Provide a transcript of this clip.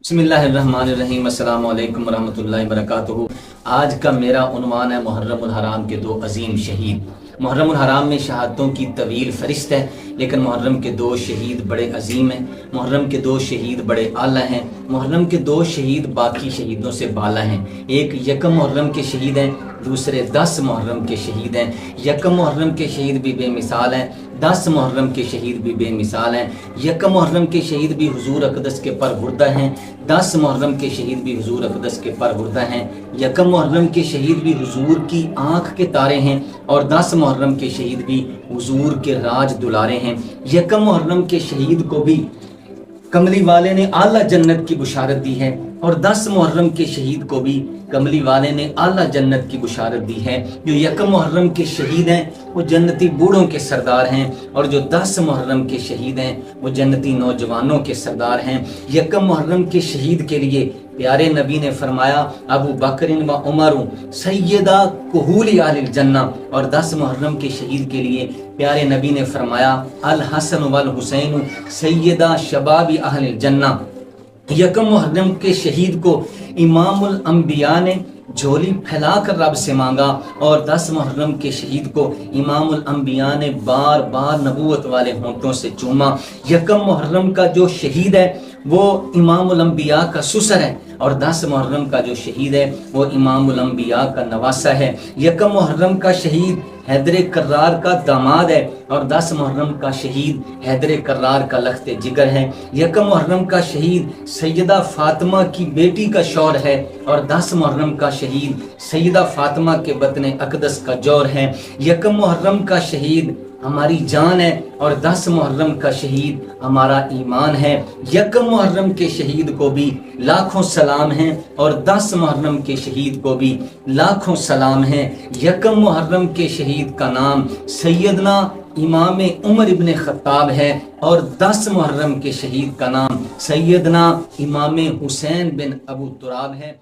بسم اللہ الرحمن الرحیم۔ السلام علیکم ورحمۃ اللہ وبرکاتہ۔ آج کا میرا عنوان ہے محرم الحرام کے دو عظیم شہید۔ محرم الحرام میں شہادتوں کی طویل فہرست ہے، لیکن محرم کے دو شہید بڑے عظیم ہیں، محرم کے دو شہید بڑے اعلیٰ ہیں، محرم کے دو شہید باقی شہیدوں سے بالا ہیں۔ ایک یکم محرم کے شہید ہیں، دوسرے 10 محرم کے شہید ہیں۔ یکم محرم کے شہید بھی بے مثال ہیں، 10 محرم کے شہید بھی بے مثال ہیں۔ یکم محرم کے شہید بھی حضور اقدس کے پروردہ ہیں، 10 محرم کے شہید بھی حضور اقدس کے پروردہ ہیں۔ یکم محرم کے شہید بھی حضور کی آنکھ کے تارے ہیں، اور 10 محرم کے شہید بھی حضور کے راج دلارے ہیں۔ یکم محرم کے شہید کو بھی کملی والے نے اعلیٰ جنت کی بشارت دی ہے، اور 10 محرم کے شہید کو بھی کملی والے نے اعلیٰ جنت کی بشارت دی ہے۔ جو یکم محرم کے شہید ہیں وہ جنتی بوڑھوں کے سردار ہیں، اور جو 10 محرم کے شہید ہیں وہ جنتی نوجوانوں کے سردار ہیں۔ یکم محرم کے شہید کے لیے پیارے نبی نے فرمایا ابو بکر و عمر سیدہ کہول اہل الجنہ، اور 10 محرم کے شہید کے لیے پیارے نبی نے فرمایا الحسن والحسین سیدہ شباب اہل الجنہ۔ یکم محرم کے شہید کو امام الانبیاء نے جھولی پھیلا کر رب سے مانگا، اور 10 محرم کے شہید کو امام الانبیاء نے بار بار نبوت والے ہونٹوں سے چوما۔ یکم محرم کا جو شہید ہے وہ امام الانبیاء کا سسر ہے، اور 10 محرم کا جو شہید ہے وہ امام الانبیاء کا نواسہ ہے۔ یکم محرم کا شہید حیدر کرار کا داماد ہے، اور 10 محرم کا شہید حیدر کرار کا لخت جگر ہے۔ یکم محرم کا شہید سیدہ فاطمہ کی بیٹی کا شوہر ہے، اور 10 محرم کا شہید سیدہ فاطمہ کے بطن اقدس کا جوہر ہے۔ یکم محرم کا شہید ہماری جان ہے، اور 10 محرم کا شہید ہمارا ایمان ہے۔ یکم محرم کے شہید کو بھی لاکھوں سلام ہیں، اور 10 محرم کے شہید کو بھی لاکھوں سلام ہیں۔ یکم محرم کے شہید کا نام سیدنا امام عمر ابن خطاب ہے، اور 10 محرم کے شہید کا نام سیدنا امام حسین بن ابو تراب ہے۔